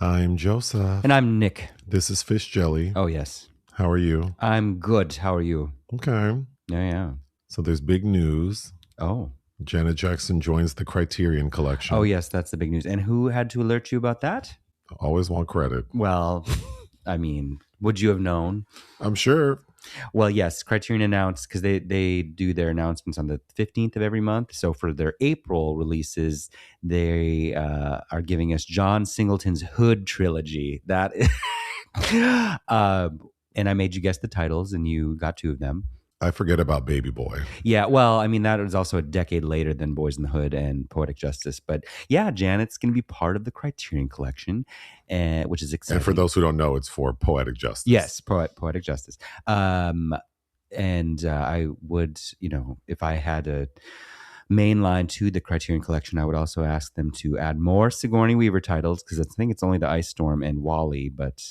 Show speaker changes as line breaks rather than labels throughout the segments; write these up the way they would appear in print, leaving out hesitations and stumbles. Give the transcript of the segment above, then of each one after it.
I'm Joseph.
And I'm Nick.
This is Fish Jelly.
Oh, yes.
How are you?
I'm good. How are you?
Okay.
Yeah.
So there's big news.
Oh.
Janet Jackson joins the Criterion Collection.
Oh, yes. That's the big news. And who had to alert you about that?
Always want credit.
Well, I mean, would you have known?
I'm sure.
Well, yes. Criterion announced, because they do their announcements on the 15th of every month. So for their April releases, they are giving us John Singleton's Hood trilogy. That is... and I made you guess the titles, and you got two of them.
I forget about Baby Boy.
Yeah, well, I mean, that was also a decade later than Boys in the Hood and Poetic Justice. But yeah, Janet's going to be part of the Criterion Collection, which is exciting.
And for those who don't know, it's for Poetic Justice.
Yes, Poetic Justice. And I would, if I had a main line to the Criterion Collection, I would also ask them to add more Sigourney Weaver titles, because I think it's only the Ice Storm and Wall-E, but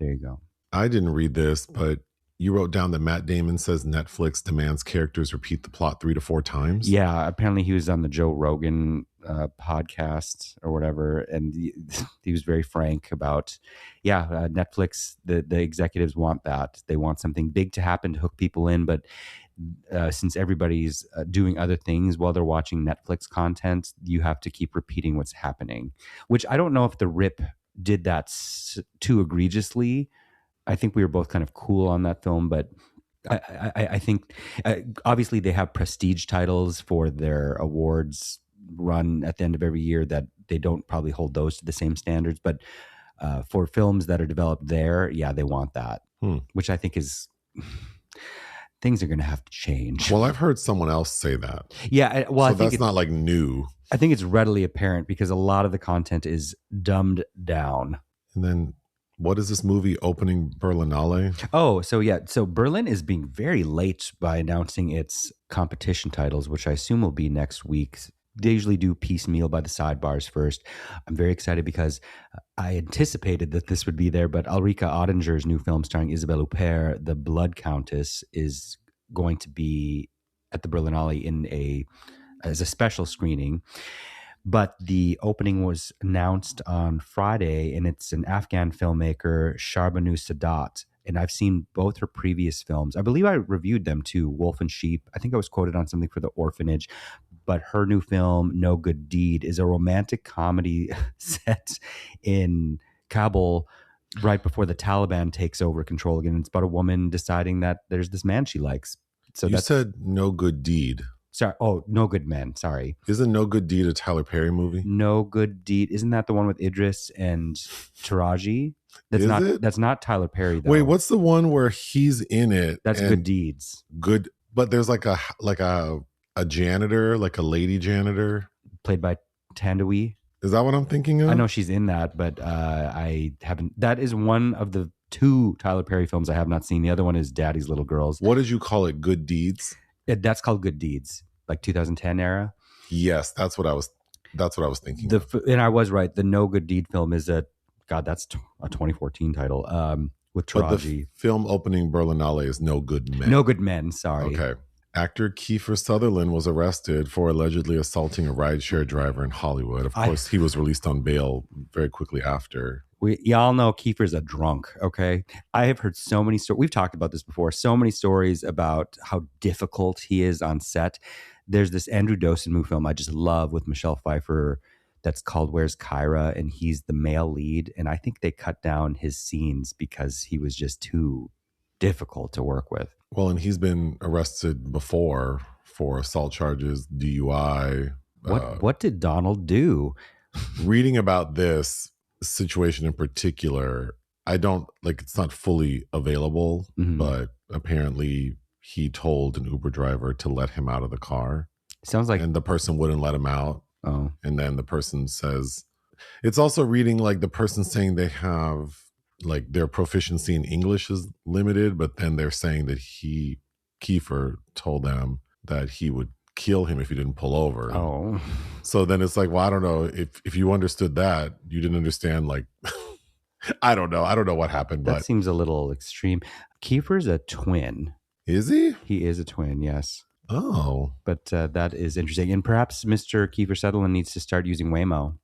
there you go.
I didn't read this, but you wrote down that Matt Damon says Netflix demands characters repeat the plot 3 to 4 times.
Yeah, apparently he was on the Joe Rogan podcast or whatever, and he was very frank about, Netflix, the executives want that. They want something big to happen to hook people in, but since everybody's doing other things while they're watching Netflix content, you have to keep repeating what's happening, which I don't know if The Rip did that too egregiously. I think we were both kind of cool on that film, but I think obviously they have prestige titles for their awards run at the end of every year that they don't probably hold those to the same standards. But for films that are developed there, they want that, which I think is things are going to have to change.
Well, I've heard someone else say that.
Yeah, well,
so
I think
that's not like new.
I think it's readily apparent because a lot of the content is dumbed down.
And then what is this movie opening Berlinale?
Oh, so Berlin is being very late by announcing its competition titles, which I assume will be next week. They usually do piecemeal by the sidebars first. I'm very excited because I anticipated that this would be there, but Ulrika Oettinger's new film starring Isabelle Huppert, The Blood Countess, is going to be at the Berlinale as a special screening. But the opening was announced on Friday, and it's an Afghan filmmaker, Sharbanu Sadat. And I've seen both her previous films. I believe I reviewed them too, Wolf and Sheep. I think I was quoted on something for The Orphanage. But her new film, No Good Deed, is a romantic comedy set in Kabul right before the Taliban takes over control again. It's about a woman deciding that there's this man she likes. So
you said No Good Deed.
Sorry. Oh, No Good Men. Sorry.
Isn't No Good Deed a Tyler Perry movie?
No Good Deed. Isn't that the one with Idris and Taraji? That's not Tyler Perry though.
Wait, what's the one where he's in it?
That's Good Deeds.
Good, but there's like a janitor, like a lady janitor,
played by Tandoori.
Is that what I'm thinking of?
I know she's in that, but I haven't. That is one of the 2 Tyler Perry films I have not seen. The other one is Daddy's Little Girls.
What did you call it? Good Deeds?
That's called Good Deeds. Like 2010 era.
Yes, that's what I was thinking.
And I was right. The No Good Deed film is that's a 2014 title with Taraji.
But the film opening Berlinale is No Good Men.
No Good Men. Sorry.
Okay. Actor Kiefer Sutherland was arrested for allegedly assaulting a rideshare driver in Hollywood. Of course, he was released on bail very quickly after.
Y'all know Kiefer's a drunk, okay? I have heard so many stories. We've talked about this before. So many stories about how difficult he is on set. There's this Andrew Dosun movie film I just love with Michelle Pfeiffer that's called Where's Kyra? And he's the male lead. And I think they cut down his scenes because he was just too difficult to work with.
Well, and he's been arrested before for assault charges, DUI.
What did Donald do?
Reading about this situation in particular, it's not fully available, but apparently he told an Uber driver to let him out of the car.
Sounds like...
And the person wouldn't let him out.
Oh.
And then the person says... It's also reading like the person saying they have... like their proficiency in English is limited, but then they're saying that Kiefer told them that he would kill him if he didn't pull over.
Oh.
So then it's like, well, I don't know if you understood that, you didn't understand like, I don't know what happened.
That seems a little extreme. Kiefer's a twin.
Is he?
He is a twin, yes.
Oh.
But that is interesting. And perhaps Mr. Kiefer Sutherland needs to start using Waymo.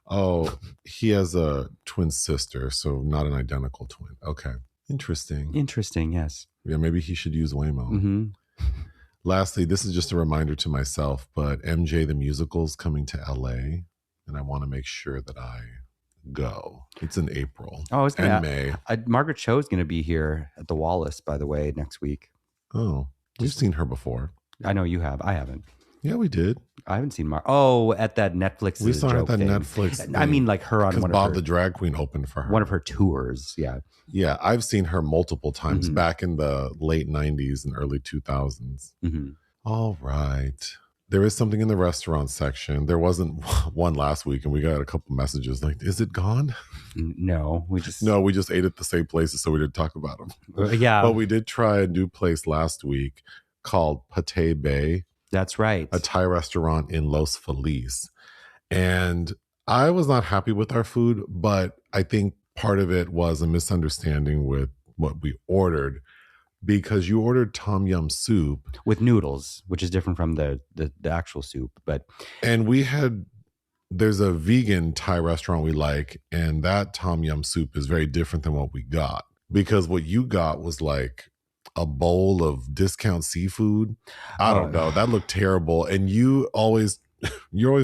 Oh, he has a twin sister, so not an identical twin. Okay. Interesting.
Interesting, yes.
Yeah, maybe he should use Waymo.
Mm-hmm.
Lastly, this is just a reminder to myself, but MJ the musical is coming to LA, and I want to make sure that I go. It's in April and May.
Margaret Cho is going to be here at the Wallace, by the way, next week.
Oh, we've seen her before.
I know you have. I haven't.
Yeah, we did.
I haven't seen at that Netflix.
We saw her at that Netflix thing.
I mean, like her on one
Bob
of her,
the Drag Queen opened for her.
One of her tours. Yeah.
Yeah, I've seen her multiple times back in the late 90s and early 2000s.
Mm-hmm.
All right. There is something in the restaurant section. There wasn't one last week, and we got a couple messages like, is it gone?
No, we just
ate at the same places, so we didn't talk about them.
Yeah.
But we did try a new place last week called Pate Bay.
That's right.
A Thai restaurant in Los Feliz. And I was not happy with our food, but I think part of it was a misunderstanding with what we ordered, because you ordered tom yum soup
with noodles, which is different from the actual soup.
And there's a vegan Thai restaurant we like, and that tom yum soup is very different than what we got, because what you got was like a bowl of discount seafood. I don't know. That looked terrible. And you're always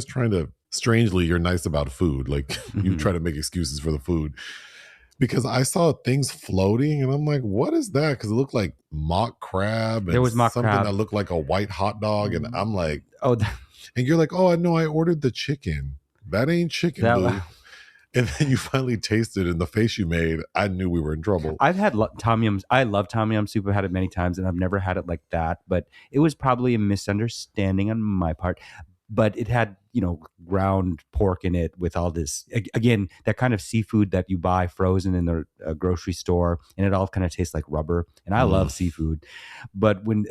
trying to, strangely, you're nice about food. Like you try to make excuses for the food, because I saw things floating and I'm like, what is that? Because it looked like mock crab. And
there was mock
something
crab
that looked like a white hot dog. And I'm like, and you're like, oh, no, I ordered the chicken. That ain't chicken, boo. And then you finally tasted it, and the face you made, I knew we were in trouble.
I've had tom yum. I love tom yum soup. I've had it many times, and I've never had it like that. But it was probably a misunderstanding on my part. But it had, ground pork in it with all this, again, that kind of seafood that you buy frozen in the grocery store, and it all kind of tastes like rubber. And I love seafood. But when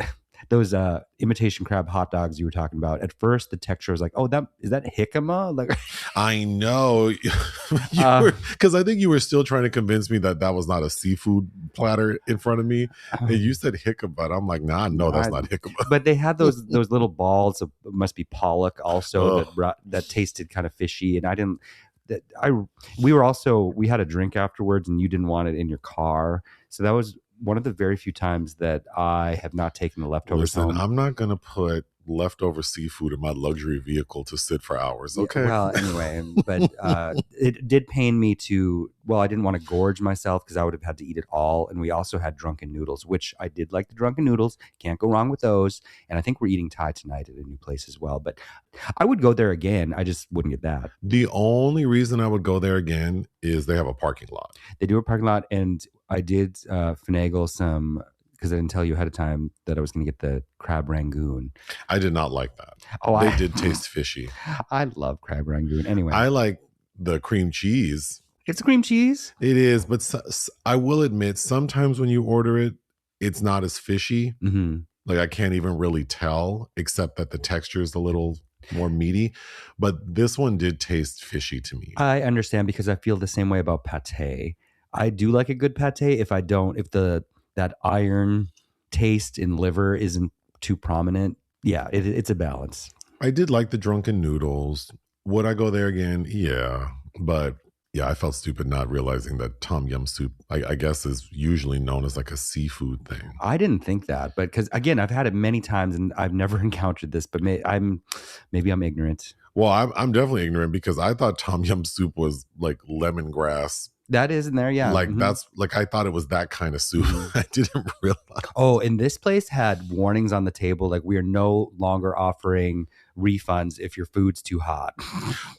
those imitation crab hot dogs you were talking about, at first the texture was like, oh, is that jicama? Like,
I know, because I think you were still trying to convince me that was not a seafood platter in front of me, and you said jicama. I'm like, nah, no, that's not jicama.
But they had those little balls of, must be pollock also, that tasted kind of fishy, and I didn't. We had a drink afterwards, and you didn't want it in your car, so that was one of the very few times that I have not taken the leftovers home.
I'm not going to put leftover seafood in my luxury vehicle to sit for hours. Okay.
Well, anyway, but it did pain me I didn't want to gorge myself because I would have had to eat it all. And we also had drunken noodles, which I did like the drunken noodles. Can't go wrong with those. And I think we're eating Thai tonight at a new place as well. But I would go there again. I just wouldn't get that.
The only reason I would go there again is they have a parking lot.
They do a parking lot, and I did finagle some, because I didn't tell you ahead of time that I was going to get the crab rangoon.
I did not like that. They did taste fishy.
I love crab rangoon. Anyway,
I like the cream cheese.
It's cream cheese.
It is, but I will admit, sometimes when you order it, it's not as fishy.
Mm-hmm.
Like I can't even really tell, except that the texture is a little more meaty. But this one did taste fishy to me.
I understand, because I feel the same way about pate. I do like a good pate if that iron taste in liver isn't too prominent. Yeah, it's a balance.
I did like the drunken noodles. Would I go there again? Yeah. But yeah, I felt stupid not realizing that tom yum soup, I guess, is usually known as like a seafood thing.
I didn't think that, but because again, I've had it many times and I've never encountered this, but maybe I'm ignorant.
Well, I'm definitely ignorant, because I thought tom yum soup was like lemongrass.
That is in there, yeah.
Like that's like, I thought it was that kind of soup. I didn't realize.
Oh, and this place had warnings on the table, like, we are no longer offering refunds if your food's too hot.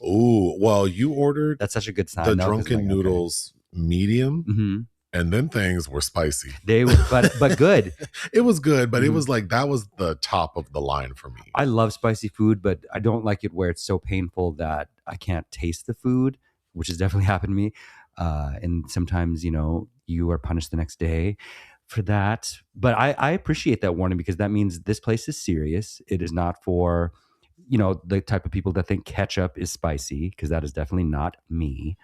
Oh, well, you ordered
that's such a good sign.
The drunken noodles medium, and then things were spicy.
They were, but good.
It was good, but it was like, that was the top of the line for me.
I love spicy food, but I don't like it where it's so painful that I can't taste the food, which has definitely happened to me. And sometimes, you are punished the next day for that. But I appreciate that warning, because that means this place is serious. It is not for, the type of people that think ketchup is spicy, because that is definitely not me.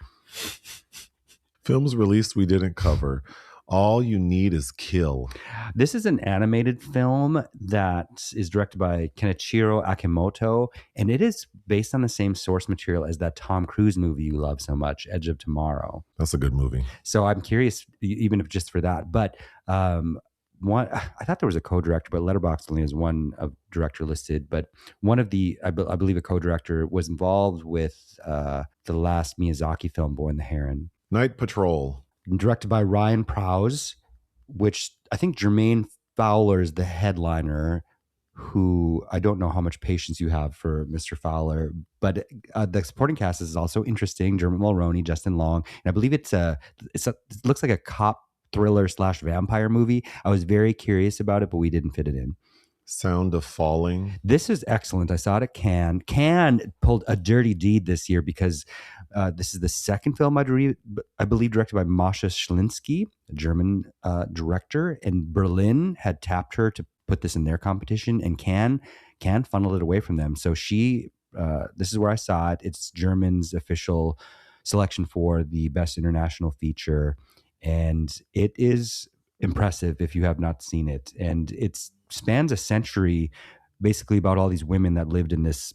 Films released we didn't cover. All You Need Is Kill.
This is an animated film that is directed by Kenichiro Akimoto, and it is based on the same source material as that Tom Cruise movie you love so much, Edge of Tomorrow.
That's a good movie.
So I'm curious, even if just for that. But one, I thought there was a co-director, but Letterboxd only has one director listed. But one of the, I believe, a co-director was involved with the last Miyazaki film, Boy and the Heron.
Night Patrol.
Directed by Ryan Prowse, which I think Jermaine Fowler is the headliner, who I don't know how much patience you have for Mr. Fowler, but the supporting cast is also interesting. Dermot Mulroney, Justin Long, and I believe it looks like a cop thriller / vampire movie. I was very curious about it, but we didn't fit it in.
Sound of Falling.
This is excellent. I saw it at Cannes. Cannes pulled a dirty deed this year because this is the second film I believe directed by Masha Schlinsky, a German director, and Berlin had tapped her to put this in their competition, and Cannes funneled it away from them. So this is where I saw it. It's German's official selection for the best international feature, and it is impressive if you have not seen it. And it spans a century, basically about all these women that lived in this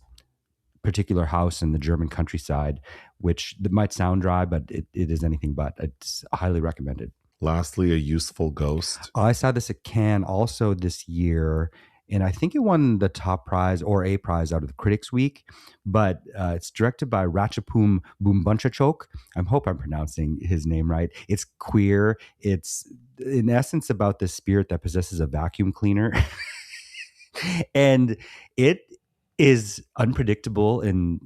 particular house in the German countryside, which might sound dry, but it is anything but. It's highly recommended.
Lastly, A Useful Ghost.
I saw this at Cannes also this year, and I think it won the top prize or a prize out of the Critics Week, but it's directed by Ratchapum Bumbunchachok. I hope I'm pronouncing his name right. It's queer. It's in essence about this spirit that possesses a vacuum cleaner. And it is unpredictable and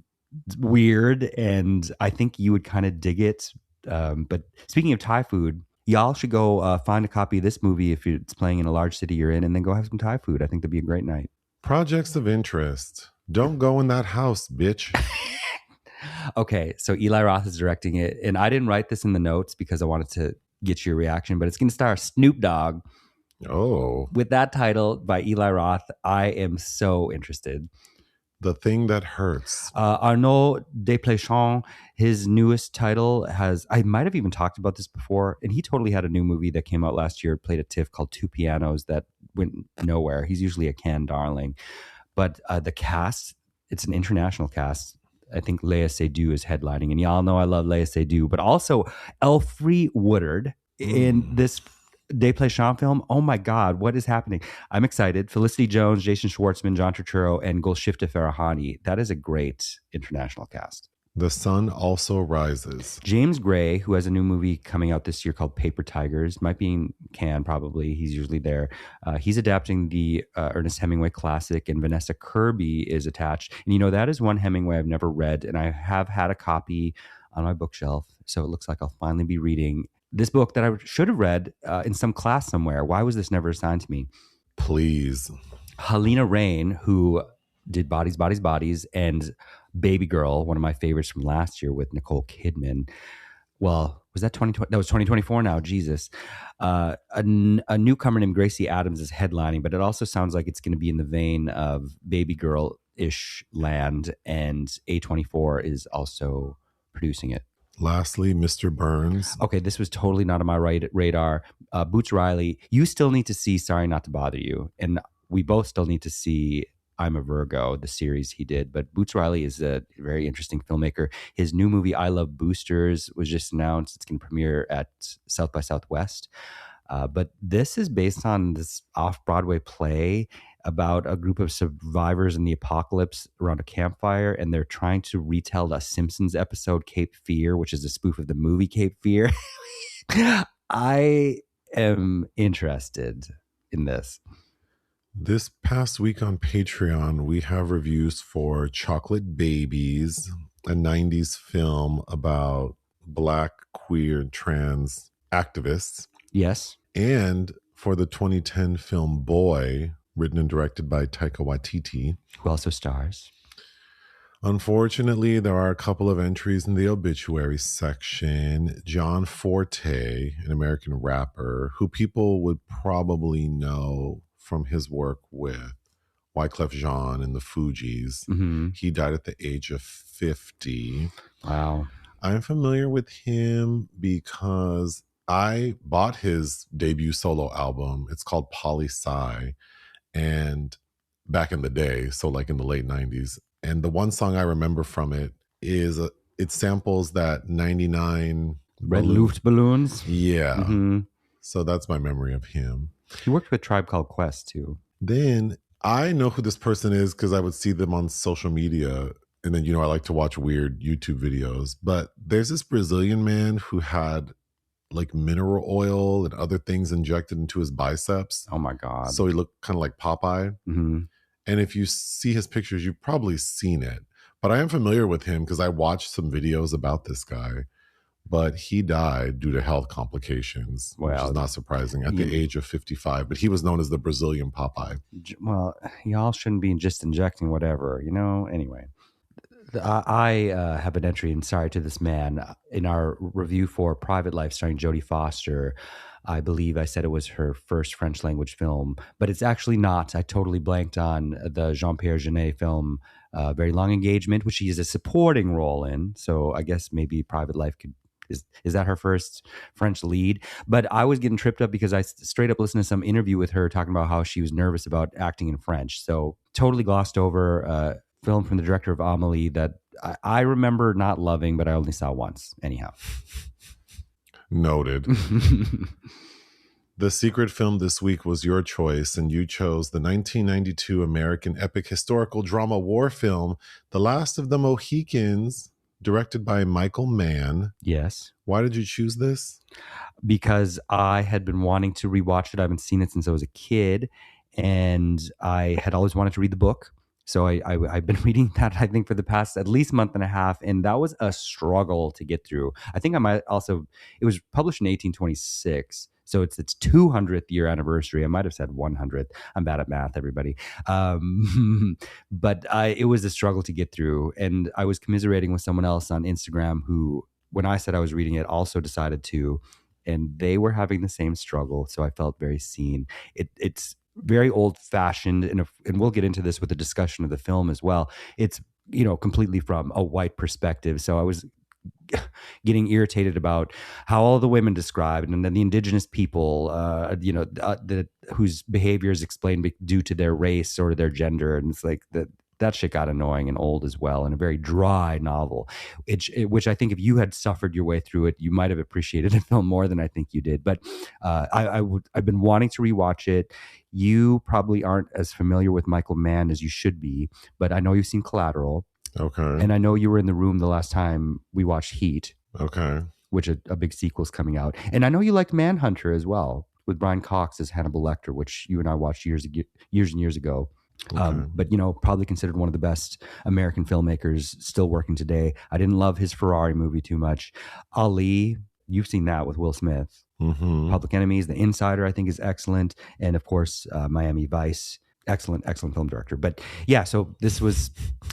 weird, and I think you would kind of dig it. But speaking of Thai food, y'all should go find a copy of this movie if it's playing in a large city you're in, and then go have some Thai food. I think that'd be a great night.
Projects of Interest. Don't go in that house, bitch.
Okay, so Eli Roth is directing it, and I didn't write this in the notes because I wanted to get your reaction, but it's going to star Snoop Dogg.
Oh.
With that title by Eli Roth, I am so interested.
The Thing That Hurts.
Arnaud Desplechin, his newest title I might have even talked about this before, and he totally had a new movie that came out last year, played at TIFF, called Two Pianos, that went nowhere. He's usually a Cannes darling. But the cast, it's an international cast. I think Léa Seydoux is headlining, and y'all know I love Léa Seydoux, but also Elfrey Woodard in this Desplechin film. Oh my God, what is happening? I'm excited. Felicity Jones, Jason Schwartzman, John Turturro, and Golshifteh Farahani. That is a great international cast.
The Sun Also Rises.
James Gray, who has a new movie coming out this year called Paper Tigers, might be in Cannes probably. He's usually there. He's adapting the Ernest Hemingway classic, and Vanessa Kirby is attached. And that is one Hemingway I've never read, and I have had a copy on my bookshelf. So it looks like I'll finally be reading this book that I should have read in some class somewhere. Why was this never assigned to me?
Please.
Helena Rain, who did Bodies, Bodies, Bodies, and Baby Girl, one of my favorites from last year with Nicole Kidman. Well, was that 2020? That was 2024 now. Jesus. A newcomer named Gracie Adams is headlining, but it also sounds like it's going to be in the vein of Baby Girl-ish land, and A24 is also producing it.
Lastly, Mr. Burns.
Okay, this was totally not on my radar. Boots Riley, you still need to see Sorry Not to Bother You. And we both still need to see I'm a Virgo, the series he did. But Boots Riley is a very interesting filmmaker. His new movie, I Love Boosters, was just announced. It's going to premiere at South by Southwest. But this is based on this off-Broadway play about a group of survivors in the apocalypse around a campfire, and they're trying to retell a Simpsons episode, Cape Fear, which is a spoof of the movie Cape Fear. I am interested in this.
This past week on Patreon, we have reviews for Chocolate Babies, a 90s film about Black, queer, trans activists.
Yes.
And for the 2010 film Boy, written and directed by Taika Waititi,
who also stars.
Unfortunately, there are a couple of entries in the obituary section. John Forte, an American rapper who people would probably know from his work with Wyclef Jean and the Fugees.
Mm-hmm.
He died at the age of 50.
Wow.
I'm familiar with him because I bought his debut solo album. It's called Poli Sci, and back in the day, so like in the late 90s. And the one song I remember from it is it samples that 99
Red
balloon.
Luft balloons.
Yeah.
Mm-hmm.
So that's my memory of him.
He worked with Tribe Called Quest too.
Then I know who this person is because I would see them on social media. And then, I like to watch weird YouTube videos. But there's this Brazilian man who had like mineral oil and other things injected into his biceps.
Oh my God.
So he looked kind of like Popeye.
Mm-hmm.
And if you see his pictures, you've probably seen it. But I am familiar with him because I watched some videos about this guy. But he died due to health complications, which is not surprising, at the age of 55. But he was known as the Brazilian Popeye.
Well, y'all shouldn't be just injecting whatever, Anyway, I have an entry in Sorry to This Man in our review for Private Life starring Jodie Foster. I believe I said it was her first French language film, but it's actually not. I totally blanked on the Jean-Pierre Jeunet film, Very Long Engagement, which she is a supporting role in. So I guess maybe Private Life is that her first French lead? But I was getting tripped up because I straight up listened to some interview with her talking about how she was nervous about acting in French. So totally glossed over film from the director of Amélie that I remember not loving, but I only saw once. Anyhow.
Noted. The secret film this week was your choice, and you chose the 1992 American epic historical drama war film, The Last of the Mohicans, directed by Michael Mann.
Yes.
Why did you choose this?
Because I had been wanting to rewatch it. I haven't seen it since I was a kid, and I had always wanted to read the book. So I've been reading that, I think, for the past at least month and a half, and that was a struggle to get through. I think I might also, it was published in 1826, so it's its 200th year anniversary. I might have said 100th. I'm bad at math, everybody. But it was a struggle to get through, and I was commiserating with someone else on Instagram who, when I said I was reading it, also decided to, and they were having the same struggle, so I felt very seen. It's very old-fashioned, and we'll get into this with the discussion of the film as well. It's completely from a white perspective, so I was getting irritated about how all the women described, and then the indigenous people, whose behavior is explained due to their race or their gender, and it's like that shit got annoying and old as well, and a very dry novel, which I think if you had suffered your way through it, you might have appreciated the film more than I think you did. But I've been wanting to rewatch it. You probably aren't as familiar with Michael Mann as you should be, but I know you've seen Collateral.
Okay.
And I know you were in the room the last time we watched Heat.
Okay.
Which a big sequel's coming out. And I know you liked Manhunter as well, with Brian Cox as Hannibal Lecter, which you and I watched years and years ago. Okay. But probably considered one of the best American filmmakers still working today. I didn't love his Ferrari movie too much. Ali, you've seen that with Will Smith.
Mm-hmm.
Public Enemies, The Insider, I think is excellent, and of course Miami Vice. Excellent film director. But yeah, so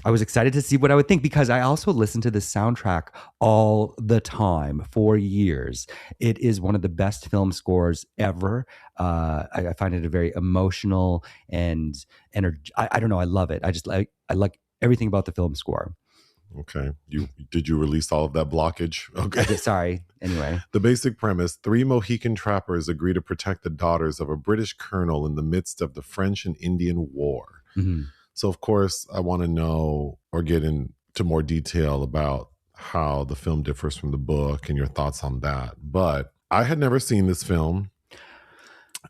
I was excited to see what I would think, because I also listened to this soundtrack all the time for years. It is one of the best film scores ever. I find it a very emotional and I don't know. I love it. I like everything about the film score.
Okay. Did you release all of that blockage? Okay.
Sorry. Anyway.
The basic premise: 3 Mohican trappers agree to protect the daughters of a British colonel in the midst of the French and Indian War. Mm-hmm. So, of course, I want to know or get into more detail about how the film differs from the book and your thoughts on that. But I had never seen this film,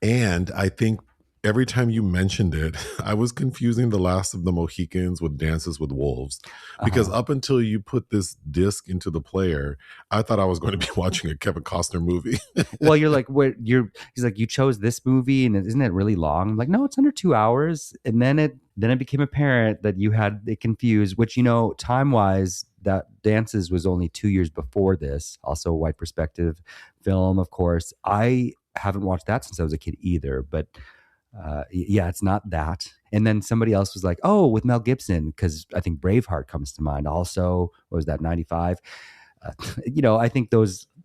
and I think every time you mentioned it, I was confusing The Last of the Mohicans with Dances with Wolves, because up until you put this disc into the player, I thought I was going to be watching a Kevin Costner movie.
Well, you're like, he's like, you chose this movie, and isn't it really long? I'm like, no, it's under 2 hours. And then it became apparent that you had it confused, which, time wise, that Dances was only 2 years before this. Also a white perspective film, of course. I haven't watched that since I was a kid either, but yeah, it's not that. And then somebody else was like, oh, with Mel Gibson, because I think Braveheart comes to mind also. What was that, 95? I think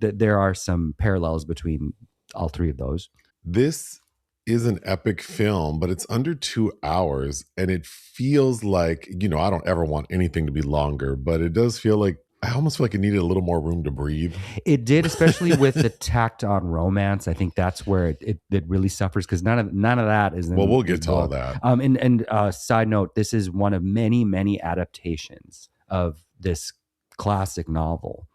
there are some parallels between all three of those.
This is an epic film, but it's under 2 hours, and it feels like, I don't ever want anything to be longer, but it does feel like I almost feel like it needed a little more room to breathe.
It did, especially with the tacked on romance. I think that's where it really suffers because none of that is in
Well, we'll
this
get to all
book.
that.
And side note, this is one of many adaptations of this classic novel.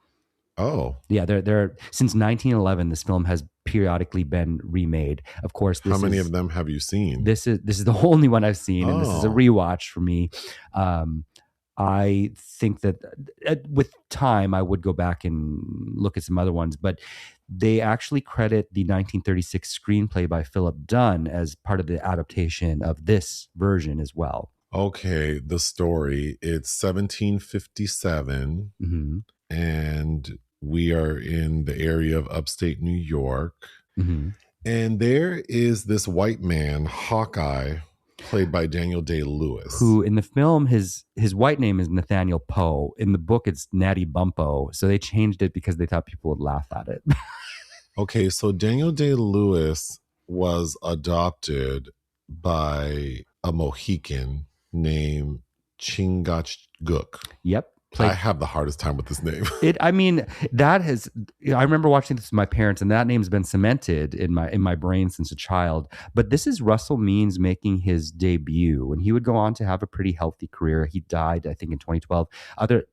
Oh,
Yeah, they're since 1911, this film has periodically been remade. Of course,
how many of them have you seen?
This is the only one I've seen, and this is a rewatch for me. I think that with time, I would go back and look at some other ones, but they actually credit the 1936 screenplay by Philip Dunn as part of the adaptation of this version as well.
Okay, the story. It's 1757,
Mm-hmm.
and we are in the area of upstate New York.
Mm-hmm.
And there is this white man, Hawkeye, played by Daniel Day-Lewis.
Who in the film, his white name is Nathaniel Poe. In the book, it's Natty Bumpo. So they changed it because they thought people would laugh at it.
Okay, so Daniel Day-Lewis was adopted by a Mohican named Chingachgook.
Yep.
I have the hardest time with this name.
I remember watching this with my parents, and that name's been cemented in my brain since a child. But this is Russell Means making his debut, and he would go on to have a pretty healthy career. He died, I think, in 2012. Other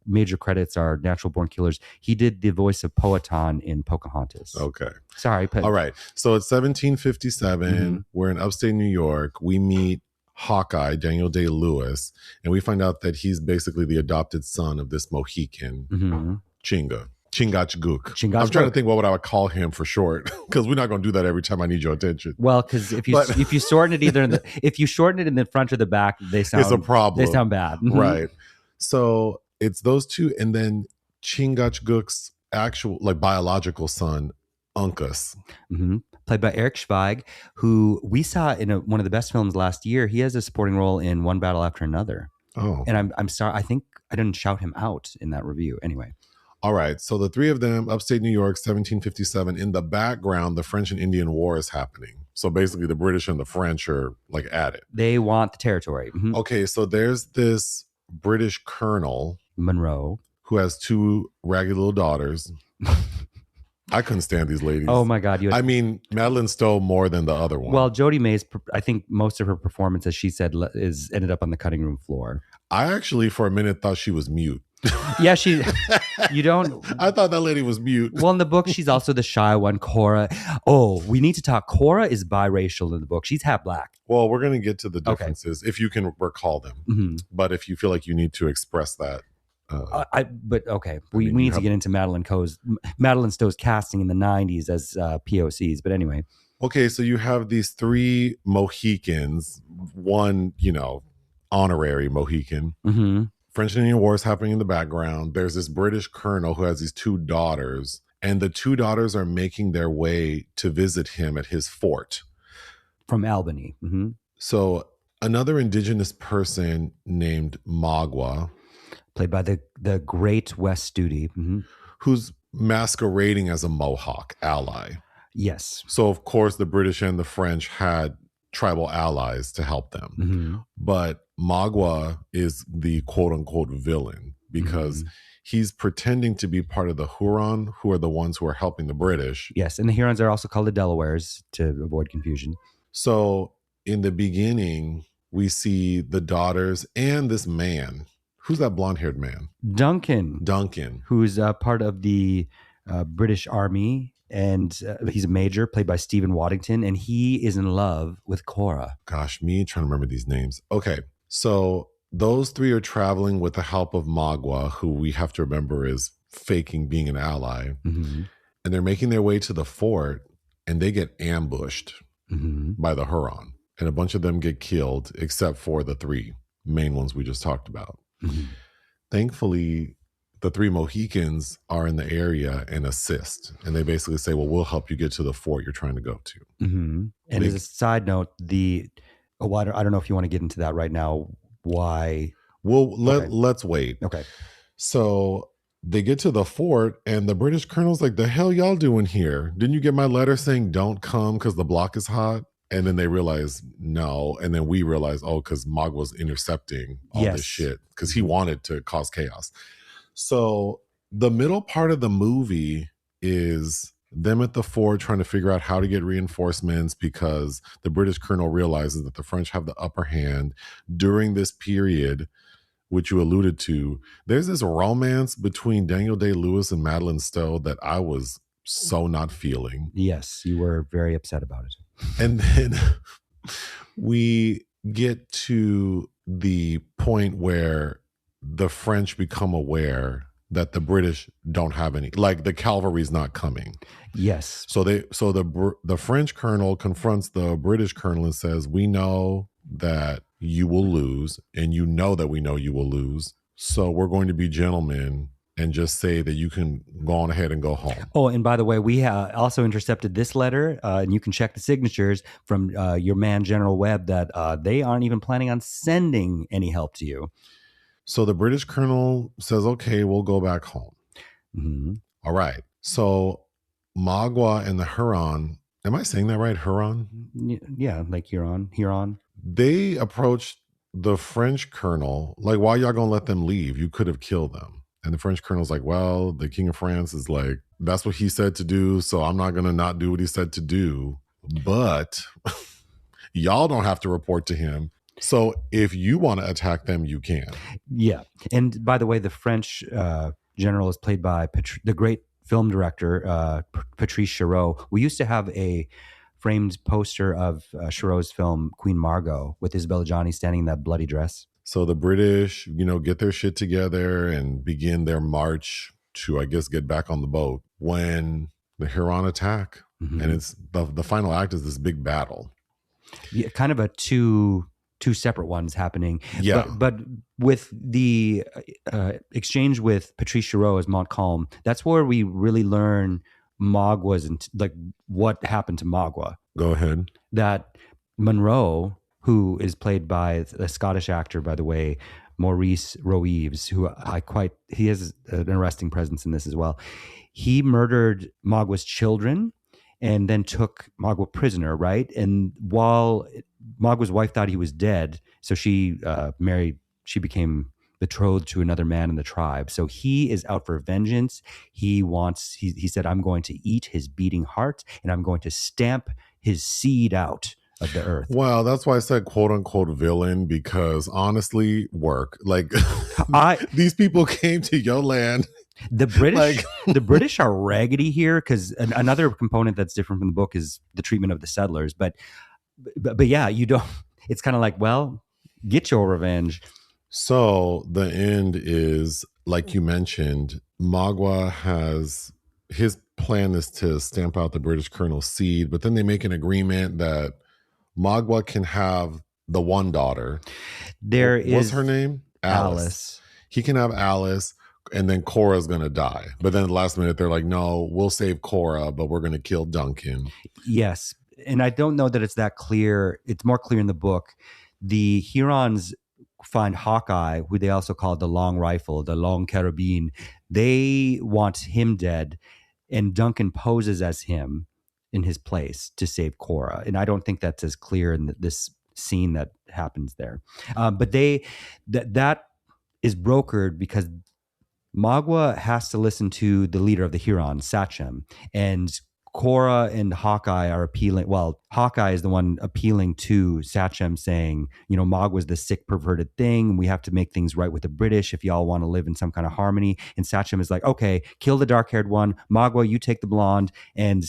major credits are Natural Born Killers. He did the voice of Powhatan in Pocahontas.
Okay.
Sorry. But,
all right. So it's 1757. Mm-hmm. We're in upstate New York. We meet Hawkeye, Daniel Day-Lewis, and we find out that he's basically the adopted son of this Mohican, Chingachgook. I'm trying to think what I would call him for short, because we're not going to do that every time I need your attention.
Well, because if you shorten it if you shorten it in the front or the back, it's a problem. They sound bad,
right? So it's those two, and then Chingachgook's actual biological son, Uncas.
Mm-hmm. Played by Eric Schweig, who we saw in one of the best films last year. He has a supporting role in One Battle After Another.
Oh.
And I'm sorry, I think I didn't shout him out in that review. Anyway.
All right. So the three of them, upstate New York, 1757. In the background, the French and Indian War is happening. So basically the British and the French are at it.
They want the territory. Mm-hmm.
Okay. So there's this British colonel,
Monroe,
who has two ragged little daughters. I couldn't stand these ladies.
Oh my God.
Madeleine Stowe more than the other one.
Well, Jodhi May's, I think most of her performance, as she said, ended up on the cutting room floor.
I actually, for a minute, thought she was mute.
Yeah, you don't.
I thought that lady was mute.
Well, in the book, she's also the shy one, Cora. Oh, we need to talk. Cora is biracial in the book. She's half black.
Well, we're going to get to the differences if you can recall them.
Mm-hmm.
But if you feel like you need to express that.
We need to get into Madeleine Stowe's casting in the 90s as POCs. But anyway.
Okay, so you have these three Mohicans, one, honorary Mohican.
Mm-hmm.
French and Indian War is happening in the background. There's this British colonel who has these two daughters, and the two daughters are making their way to visit him at his fort.
From Albany. Mm-hmm.
So another indigenous person named Magua,
played by the great Wes Studi,
who's masquerading as a Mohawk ally.
Yes.
So, of course, the British and the French had tribal allies to help them.
Mm-hmm.
But Magua is the quote-unquote villain because he's pretending to be part of the Huron, who are the ones who are helping the British.
Yes, and the Hurons are also called the Delawares to avoid confusion.
So, in the beginning, we see the daughters and this man. Who's that blonde-haired man?
Duncan. Who's part of the British Army, and he's a major, played by Stephen Waddington, and he is in love with Cora.
Gosh, me trying to remember these names. Okay, so those three are traveling with the help of Magua, who we have to remember is faking being an ally, and they're making their way to the fort, and they get ambushed by the Huron, and a bunch of them get killed, except for the three main ones we just talked about. Thankfully, the three Mohicans are in the area and assist. And they basically say, well, we'll help you get to the fort you're trying to go to.
And as a side note, I don't know if you want to get into that right now. Why?
Well, let's wait.
Okay.
So they get to the fort and the British colonel's like, the hell y'all doing here? Didn't you get my letter saying don't come because the block is hot? And then they realize no. And then we realize, because Mag was intercepting all this shit because he wanted to cause chaos. So the middle part of the movie is them at the fort trying to figure out how to get reinforcements because the British colonel realizes that the French have the upper hand during this period, which you alluded to. There's this romance between Daniel Day-Lewis and Madeleine Stowe that I was so not feeling.
Yes, you were very upset about it.
And then we get to the point where the French become aware that the British don't have any, like the cavalry's not coming.
Yes.
So the French colonel confronts the British colonel and says, "We know that you will lose, and you know that we know you will lose. So we're going to be gentlemen and just say that you can go on ahead and go home."
Oh, and by the way, we also intercepted this letter, and you can check the signatures from your man, General Webb, that they aren't even planning on sending any help to you.
So the British colonel says, "Okay, we'll go back home."
Mm-hmm.
All right. So Magua and the Huron, am I saying that right? Huron?
Yeah, like Huron.
They approached the French colonel, like, "Why y'all gonna let them leave? You could have killed them." And the French colonel's like, "Well, the King of France is like, that's what he said to do, so I'm not gonna not do what he said to do. But y'all don't have to report to him. So if you want to attack them, you can."
Yeah. And by the way, the French general is played by the great film director, Patrice Chéreau. We used to have a framed poster of Chéreau's film Queen Margot with Isabella Gianni standing in that bloody dress.
So the British, get their shit together and begin their march to, I guess, get back on the boat when the Huron attack. Mm-hmm. And it's the final act is this big battle.
Yeah, kind of a two separate ones happening.
Yeah.
But with the exchange with Patrice Chéreau as Montcalm, that's where we really learn Magua's, like what happened to Magua.
Go ahead.
That Monroe, who is played by a Scottish actor, by the way, Maurice Roëves, who he has an interesting presence in this as well. He murdered Magua's children and then took Magua prisoner, right? And while Magua's wife thought he was dead, so she became betrothed to another man in the tribe. So he is out for vengeance. He said, "I'm going to eat his beating heart and I'm going to stamp his seed out of the earth."
Well, that's why I said quote unquote villain, because honestly, work. Like these people came to your land.
The British are raggedy here, because another component that's different from the book is the treatment of the settlers. But yeah, you don't. It's kind of like, well, get your revenge.
So the end is, like you mentioned, Magua has his plan is to stamp out the British colonel's seed, but then they make an agreement that Magua can have the one daughter. What's her name?
Alice.
He can have Alice, and then Cora's going to die. But then at the last minute, they're like, "No, we'll save Cora, but we're going to kill Duncan."
Yes. And I don't know that it's that clear. It's more clear in the book. The Hurons find Hawkeye, who they also call the long rifle, the long carabine. They want him dead, and Duncan poses as him in his place to save Cora. And I don't think that's as clear in this scene that happens there. But that is brokered because Magua has to listen to the leader of the Huron, Sachem, and Cora and Hawkeye are appealing. Well, Hawkeye is the one appealing to Sachem, saying, Magua's the sick, perverted thing. We have to make things right with the British if y'all want to live in some kind of harmony. And Sachem is like, "Okay, kill the dark-haired one. Magua, you take the blonde, and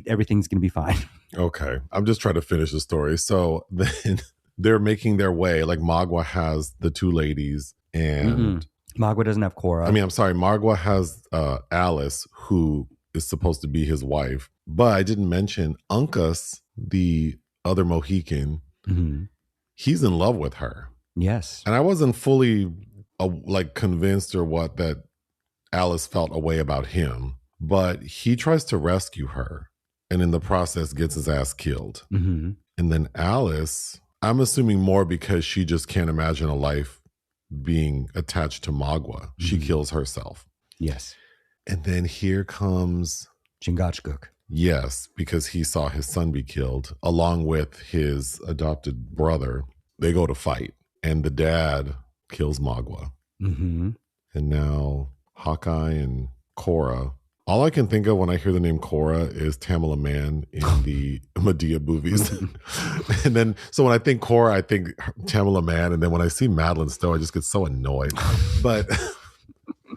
everything's going to be fine."
Okay. I'm just trying to finish the story. So then they're making their way. Like Magua has the two ladies, and
Magua doesn't have Cora.
Magua has Alice, who is supposed to be his wife. But I didn't mention Uncas, the other Mohican.
Mm-hmm.
He's in love with her.
Yes.
And I wasn't fully convinced or what that Alice felt a way about him. But he tries to rescue her, and in the process gets his ass killed.
Mm-hmm.
And then Alice, I'm assuming more because she just can't imagine a life being attached to Magua. She kills herself.
Yes.
And then here comes
Chingachgook.
Yes, because he saw his son be killed along with his adopted brother. They go to fight, and the dad kills Magua.
Mm-hmm.
and now Hawkeye and Cora. All I can think of when I hear the name Cora is Tamala Mann in the Medea movies. And then, so when I think Cora, I think Tamala Mann. And then when I see Madeleine Stowe, I just get so annoyed. But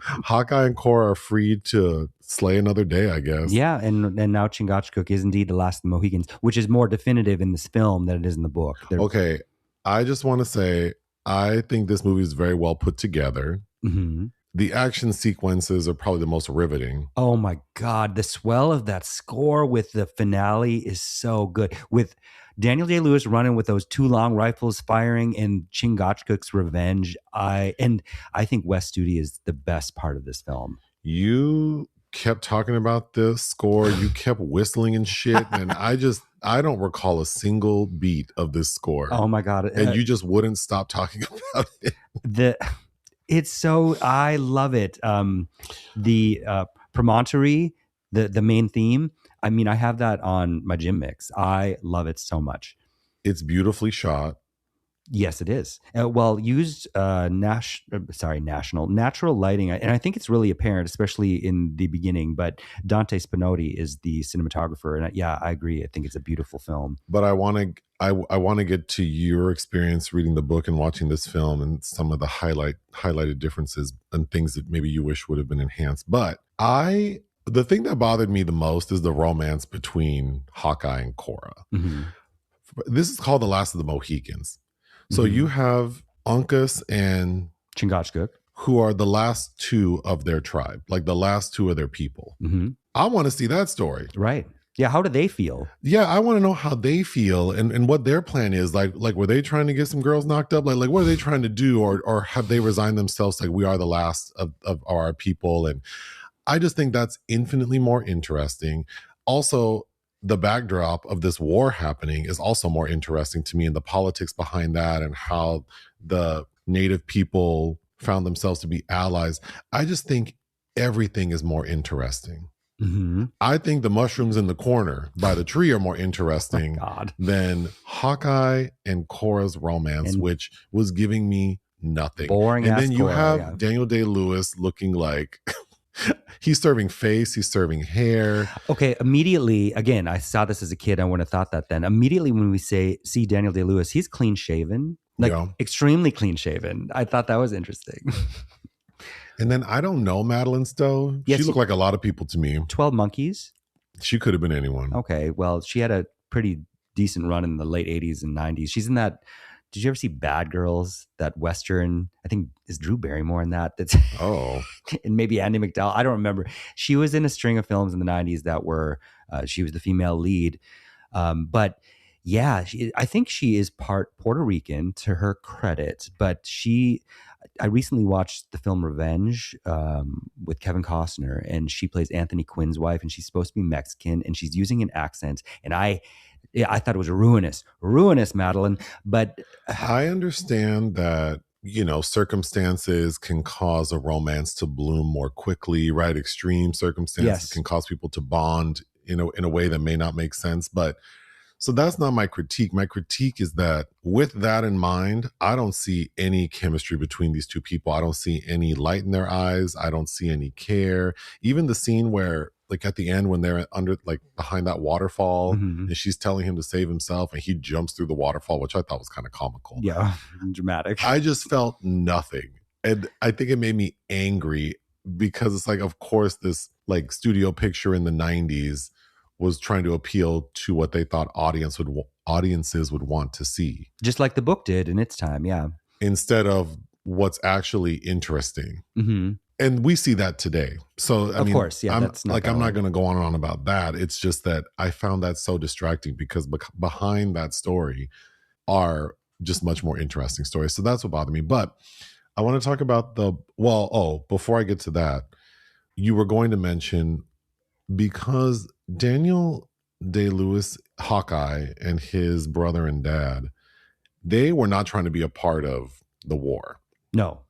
Hawkeye and Cora are free to slay another day, I guess.
Yeah, and now Chingachgook is indeed the last of the Mohicans, which is more definitive in this film than it is in the book.
Okay, I just want to say, I think this movie is very well put together.
Mm-hmm.
The action sequences are probably the most riveting.
Oh my God. The swell of that score with the finale is so good. With Daniel Day-Lewis running with those two long rifles firing and Chingachgook's revenge. I think West Studi is the best part of this film.
You kept talking about this score. You kept whistling and shit. And I don't recall a single beat of this score.
Oh my God.
And you just wouldn't stop talking about it.
It's so, I love it. The Promontory, the main theme. I mean, I have that on my gym mix. I love it so much.
It's beautifully shot.
Yes, it is. Used natural lighting, and I think it's really apparent, especially in the beginning. But Dante Spinotti is the cinematographer, and I agree. I think it's a beautiful film.
But I want to get to your experience reading the book and watching this film, and some of the highlighted differences and things that maybe you wish would have been enhanced. But the thing that bothered me the most is the romance between Hawkeye and Cora.
Mm-hmm.
This is called The Last of the Mohicans. So you have Uncas and
Chingachgook,
who are the last two of their tribe, like the last two of their people.
Mm-hmm.
I want to see that story.
Right. Yeah. How do they feel?
Yeah, I want to know how they feel and what their plan is. Like were they trying to get some girls knocked up? Like what are they trying to do? Or have they resigned themselves like we are the last of our people? And I just think that's infinitely more interesting. Also, the backdrop of this war happening is also more interesting to me, and the politics behind that and how the native people found themselves to be allies. I just think everything is more interesting.
Mm-hmm.
I think the mushrooms in the corner by the tree are more interesting than Hawkeye and Cora's romance, which was giving me nothing.
Boring.
And then you have Daniel Day-Lewis looking like he's serving face, he's serving hair.
Okay, immediately, again, I saw this as a kid. I wouldn't have thought that then. Immediately when we see Daniel Day-Lewis, he's clean shaven, extremely clean shaven. I thought that was interesting.
And then I don't know Madeleine Stowe. Yes, she looked like a lot of people to me.
12 Monkeys.
She could have been anyone.
Okay, well, she had a pretty decent run in the late 80s and 90s. She's in that. Did you ever see Bad Girls? That Western, I think, is Drew Barrymore in that? That's and maybe Andie MacDowell. I don't remember. She was in a string of films in the 90s that were, she was the female lead. But yeah, I think she is part Puerto Rican to her credit. But I recently watched the film Revenge with Kevin Costner, and she plays Anthony Quinn's wife, and she's supposed to be Mexican, and she's using an accent. And I thought it was ruinous, Madeleine. But
I understand that, circumstances can cause a romance to bloom more quickly, right? Extreme circumstances can cause people to bond in a way that may not make sense. But so that's not my critique. My critique is that with that in mind, I don't see any chemistry between these two people. I don't see any light in their eyes. I don't see any care. Even the scene where, like at the end when they're behind that waterfall, and she's telling him to save himself and he jumps through the waterfall, which I thought was kind of comical.
Yeah, dramatic.
I just felt nothing. And I think it made me angry because it's like, of course, this like studio picture in the 90s was trying to appeal to what they thought audiences would want to see.
Just like the book did in its time, yeah.
Instead of what's actually interesting. Mm-hmm. And we see that today. So, I mean, of course, yeah, I'm not going to go on and on about that. It's just that I found that so distracting because behind that story are just much more interesting stories. So that's what bothered me. But I want to talk about before I get to that, you were going to mention, because Daniel Day-Lewis, Hawkeye, and his brother and dad, they were not trying to be a part of the war.
No.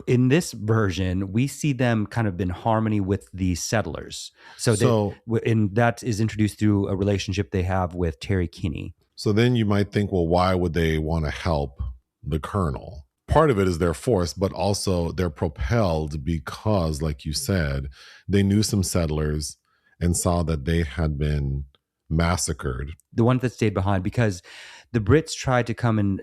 In this version, we see them kind of in harmony with the settlers. And that is introduced through a relationship they have with Terry Kinney.
So then you might think, well, why would they want to help the colonel? part of it is they're forced, but also they're propelled because, like you said, they knew some settlers and saw that they had been massacred.
The ones that stayed behind, because the Brits tried to come and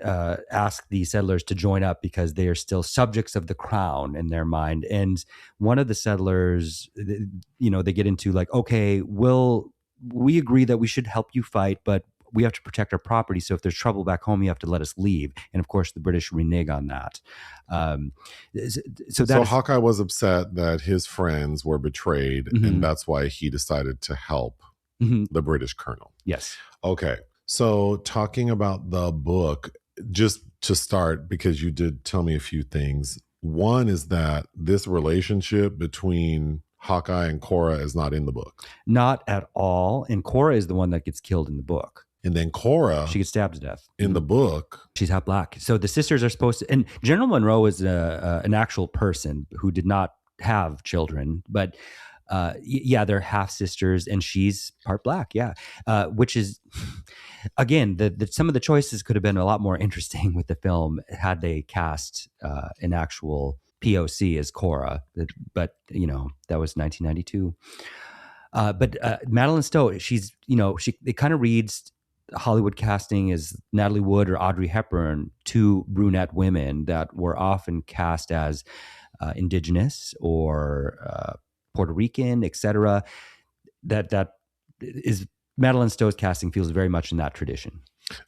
ask the settlers to join up because they are still subjects of the crown in their mind. And one of the settlers, they get into like, okay, we agree that we should help you fight, but we have to protect our property. So if there's trouble back home, you have to let us leave. And of course, the British renege on that.
So Hawkeye was upset that his friends were betrayed, and that's why he decided to help the British colonel.
Yes.
Okay. So talking about the book, just to start, because you did tell me a few things. One is that this relationship between Hawkeye and Cora is not in the book.
Not at all. And Cora is the one that gets killed in the book.
And then Cora,
she gets stabbed to death
in the book.
She's half black. So the sisters are supposed to. And General Monroe is an actual person who did not have children, but they're half sisters, and she's part black. Yeah, which is again some of the choices could have been a lot more interesting with the film had they cast an actual POC as Cora, but that was 1992. But Madeleine Stowe, it kind of reads Hollywood casting as Natalie Wood or Audrey Hepburn, two brunette women that were often cast as indigenous or Puerto Rican, etc. That is Madeleine Stowe's casting feels very much in that tradition.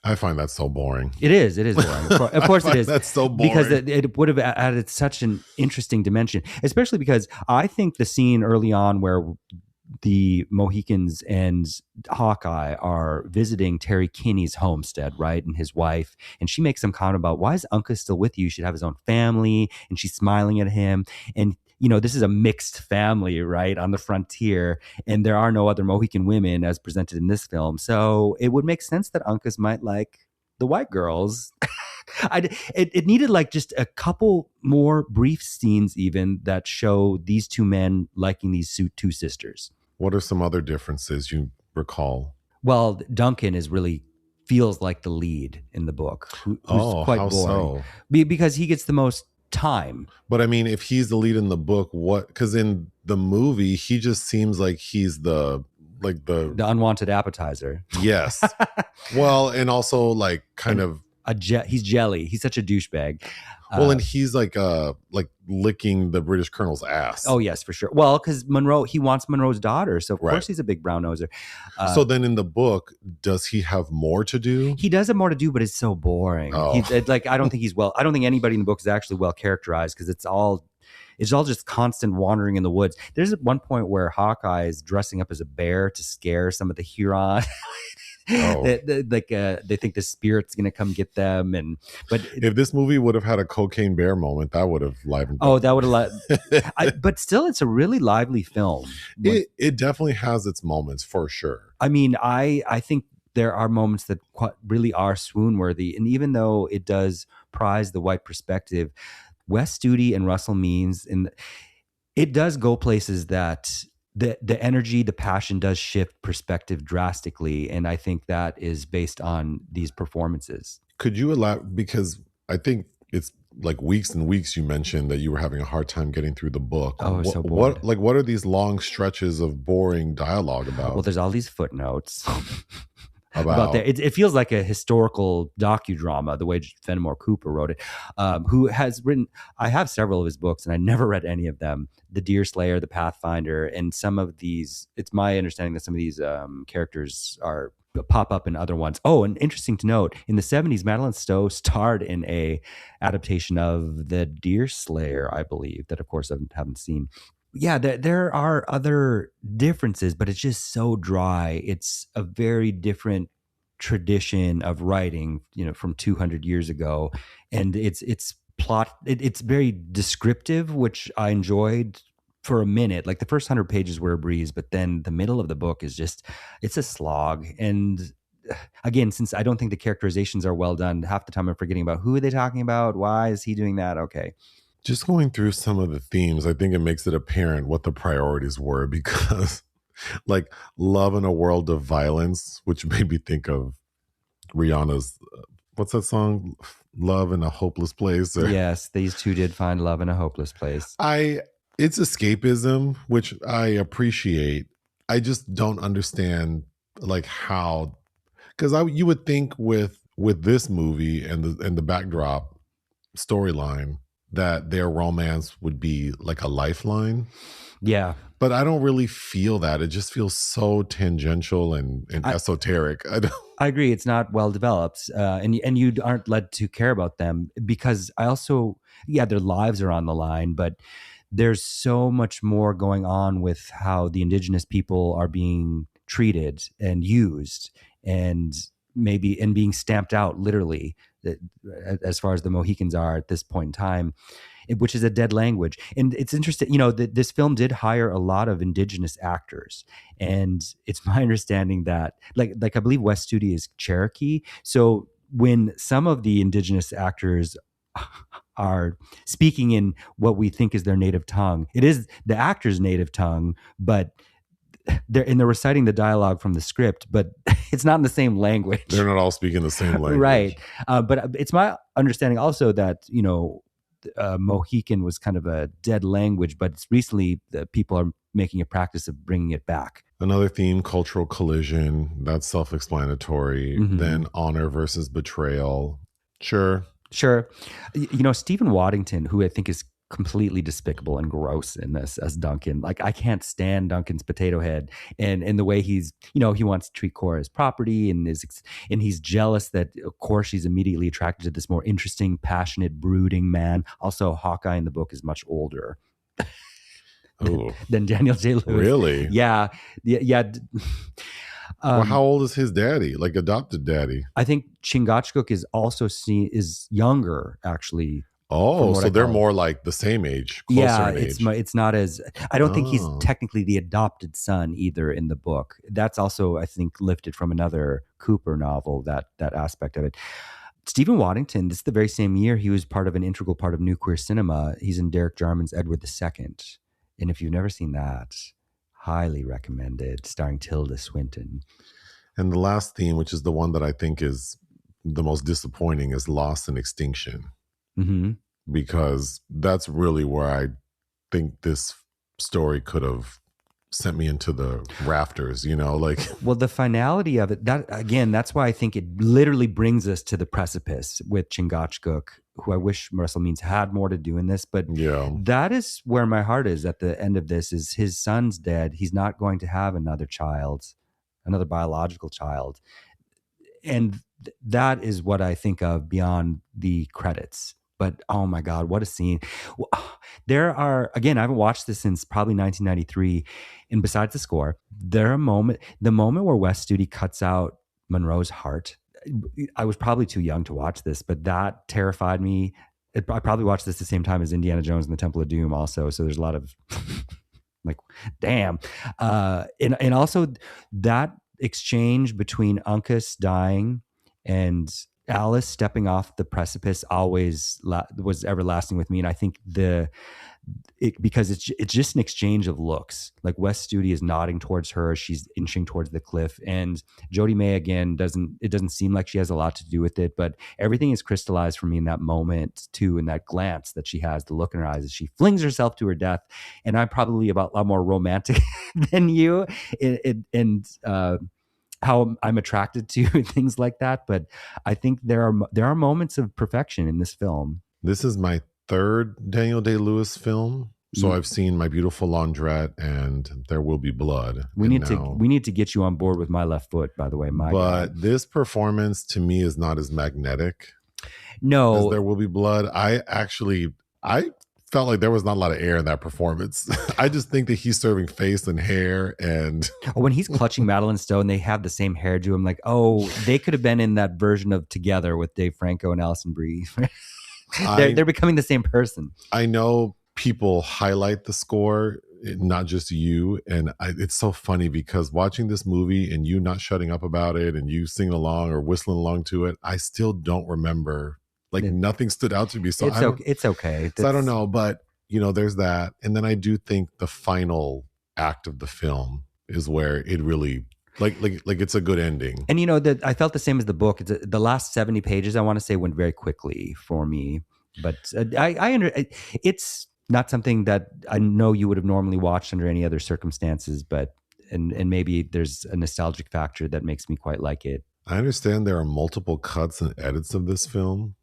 I find that so boring.
It is boring. Of course it is.
That's so boring.
Because it would have added such an interesting dimension, especially because I think the scene early on where the Mohicans and Hawkeye are visiting Terry Kinney's homestead, right? And his wife, and she makes some comment about, why is Uncle still with you? You should have his own family. And she's smiling at him. And this is a mixed family, right, on the frontier, and there are no other Mohican women as presented in this film. So it would make sense that Uncas might like the white girls. It needed like just a couple more brief scenes even that show these two men liking these two sisters.
What are some other differences you recall?
Well, Duncan feels like the lead in the book, who's quite boring. So? Because he gets the most time.
But I mean, if he's the lead in the book, what? Because in the movie, he just seems like he's the
unwanted appetizer.
Yes. Well, and also like kind of
he's jelly. He's such a douchebag.
Well, and he's like licking the British colonel's ass.
Oh yes, for sure. Well, because he wants Monroe's daughter, so of course he's a big brown noser.
So then in the book, does he have more to do?
He does have more to do, but it's so boring.
Oh.
I don't think anybody in the book is actually well characterized, because it's all just constant wandering in the woods. There's one point where Hawkeye is dressing up as a bear to scare some of the Huron.
Oh.
They think the spirit's gonna come get them, but
if this movie would have had a cocaine bear moment, that would have livened.
Oh, that would have. But still, it's a really lively film.
It definitely has its moments for sure.
I mean, I think there are moments that really are swoon worthy, and even though it does prize the white perspective, Wes Studi and Russell Means, and it does go places that the energy, the passion does shift perspective drastically. And I think that is based on these performances.
Could you elaborate? Because I think it's like weeks and weeks you mentioned that you were having a hard time getting through the book.
Oh, so bored.
What are these long stretches of boring dialogue about?
Well, there's all these footnotes.
about
that. It feels like a historical docudrama, the way Fenimore Cooper wrote it, who has written, I have several of his books and I never read any of them. The Deerslayer, The Pathfinder, and some of these, it's my understanding that some of these characters pop up in other ones. Oh, and interesting to note, in the 70s, Madeleine Stowe starred in a adaptation of The Deerslayer, I believe, that of course I haven't seen. Yeah, there are other differences, but it's just so dry. It's a very different tradition of writing, from 200 years ago, and it's plot. It's very descriptive, which I enjoyed for a minute. Like the first 100 pages were a breeze, but then the middle of the book is it's a slog. And again, since I don't think the characterizations are well done, half the time I'm forgetting about who are they talking about, why is he doing that? Okay.
Just going through some of the themes, I think it makes it apparent what the priorities were, because like love in a world of violence, which made me think of Rihanna's what's that song? Love in a Hopeless Place. Or
Yes, these two did find love in a hopeless place.
it's escapism, which I appreciate. I just don't understand like how, because you would think with this movie and the backdrop storyline that their romance would be like a lifeline.
Yeah.
But I don't really feel that. It just feels so tangential and esoteric.
I agree. It's not well developed, and you aren't led to care about them because I also, their lives are on the line, but there's so much more going on with how the indigenous people are being treated and used, and being stamped out literally, as far as the Mohicans are at this point in time, which is a dead language. And it's interesting, this film did hire a lot of indigenous actors, and it's my understanding that like I believe West Studi is Cherokee. So when some of the indigenous actors are speaking in what we think is their native tongue, it is the actor's native tongue, but they're reciting the dialogue from the script, but it's not in the same language.
They're not all speaking the same language.
Right. But it's my understanding also that, Mohican was kind of a dead language, but it's recently that people are making a practice of bringing it back.
Another theme, cultural collision. That's self-explanatory.
Mm-hmm.
Then honor versus betrayal. Sure.
Stephen Waddington, who I think is completely despicable and gross in this as Duncan. Like, I can't stand Duncan's potato head and the way he's, he wants to treat Cora as property, and he's jealous that, of course, she's immediately attracted to this more interesting, passionate, brooding man. Also, Hawkeye in the book is much older than Daniel Day-Lewis.
Really?
Yeah.
Well, how old is his daddy? Like adopted daddy?
I think Chingachgook is younger, actually.
Oh, so they're more like the same age.
Yeah,
in age.
it's not as. I don't think he's technically the adopted son either in the book. That's also, I think, lifted from another Cooper novel. That aspect of it. Stephen Waddington. This is the very same year he was part of an integral part of New Queer Cinema. He's in Derek Jarman's Edward II, and if you've never seen that, highly recommended. Starring Tilda Swinton.
And the last theme, which is the one that I think is the most disappointing, is loss and extinction.
Mm-hmm.
Because that's really where I think this story could have sent me into the rafters, Well,
the finality of it, that's why I think it literally brings us to the precipice with Chingachgook, who I wish Russell Means had more to do in this, but that is where my heart is at the end of this. Is his son's dead. He's not going to have another biological child. And that is what I think of beyond the credits. But oh my God, what a scene. There are, again, I haven't watched this since probably 1993. And besides the score, the moment where West Studi cuts out Monroe's heart, I was probably too young to watch this, but that terrified me. I probably watched this the same time as Indiana Jones and the Temple of Doom also. So there's a lot of like, damn. And also that exchange between Uncas dying and Alice stepping off the precipice always was everlasting with me. And I think because it's just an exchange of looks. Like West Studi is nodding towards her, she's inching towards the cliff, and Jodhi May again doesn't seem like she has a lot to do with it, but everything is crystallized for me in that moment too, in that glance that she has, the look in her eyes as she flings herself to her death. And I'm probably a lot more romantic than you, and how I'm attracted to things like that. But I think there are moments of perfection in this film.
This is my third Daniel Day-Lewis film. So I've seen My Beautiful Laundrette and There Will Be Blood.
We need to get you on board with My Left Foot, by the way.
But this performance to me is not as magnetic.
No.
As There Will Be Blood. I felt like there was not a lot of air in that performance. I just think that he's serving face and hair, and
when he's clutching Madeleine Stowe and they have the same hairdo, I'm like, oh, they could have been in that version of Together with Dave Franco and Alison Brie. They're becoming the same person.
I know people highlight the score, not just you, and it's so funny because watching this movie and you not shutting up about it and you singing along or whistling along to it, I still don't remember. Nothing stood out to me. So
it's okay.
So I don't know, but there's that. And then I do think the final act of the film is where it really Like it's a good ending.
And that I felt the same as the book. The last 70 pages, I want to say, went very quickly for me. But it's not something that I know you would have normally watched under any other circumstances. But and maybe there's a nostalgic factor that makes me quite like it.
I understand there are multiple cuts and edits of this film.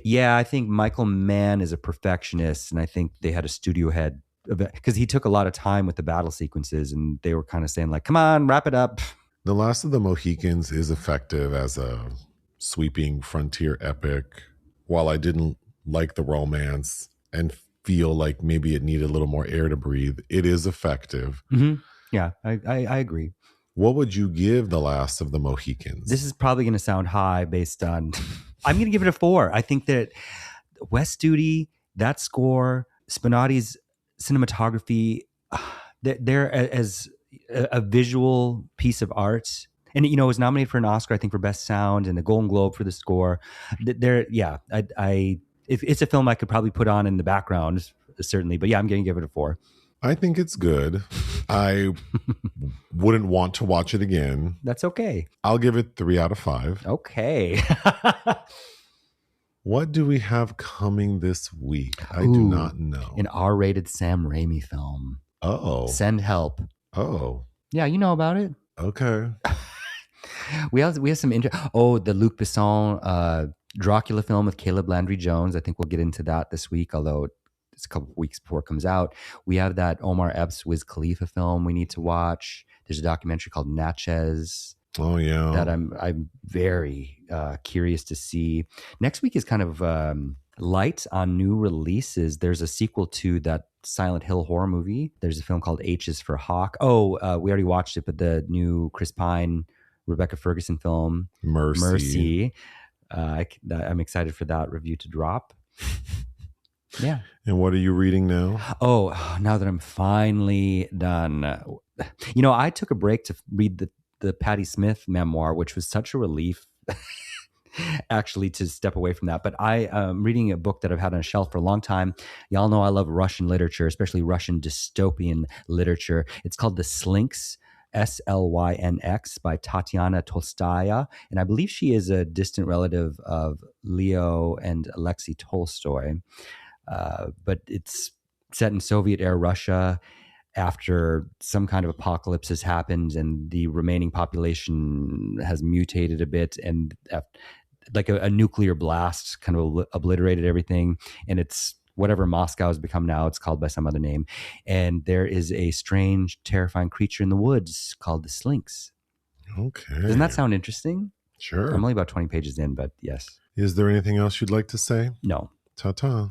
Yeah, I think Michael Mann is a perfectionist, and I think they had a studio head because he took a lot of time with the battle sequences, and they were kind of saying like, "Come on, wrap it up."
The Last of the Mohicans is effective as a sweeping frontier epic. While I didn't like the romance and feel like maybe it needed a little more air to breathe, it is effective.
Mm-hmm. Yeah, I agree.
What would you give The Last of the Mohicans?
This is probably going to sound high based on... I'm going to give it a 4. I think that Wes Studi, that score, Spinotti's cinematography, they're as a visual piece of art. And, it was nominated for an Oscar, I think, for Best Sound and a Golden Globe for the score. If it's a film I could probably put on in the background, certainly. But yeah, I'm going to give it a 4.
I think it's good. I wouldn't want to watch it again.
That's okay.
I'll give it 3 out of 5.
Okay.
What do we have coming this week? I do not know.
An R-rated Sam Raimi film.
Oh.
Send Help.
Oh.
Yeah, you know about it.
Okay.
We have some the Luc Besson Dracula film with Caleb Landry Jones. I think we'll get into that this week, although it's a couple of weeks before it comes out. We have that Omar Epps Wiz Khalifa film we need to watch. There's a documentary called Natchez.
Oh yeah,
that I'm very curious to see. Next week is kind of light on new releases. There's a sequel to that Silent Hill horror movie. There's a film called H is for Hawk. We already watched it, but the new Chris Pine, Rebecca Ferguson film, Mercy. I'm excited for that review to drop. Yeah.
And what are you reading now?
Now that I'm finally done. I took a break to read the Patti Smith memoir, which was such a relief actually to step away from that. But I am reading a book that I've had on a shelf for a long time. Y'all know I love Russian literature, especially Russian dystopian literature. It's called The Slinks, Slynx, by Tatiana Tolstaya. And I believe she is a distant relative of Leo and Alexei Tolstoy. But it's set in Soviet-era Russia after some kind of apocalypse has happened and the remaining population has mutated a bit, and like a nuclear blast kind of obliterated everything. And it's whatever Moscow has become now, it's called by some other name. And there is a strange, terrifying creature in the woods called the Slinks.
Okay.
Doesn't that sound interesting?
Sure.
I'm only about 20 pages in, but yes.
Is there anything else you'd like to say?
No.
Ta-ta.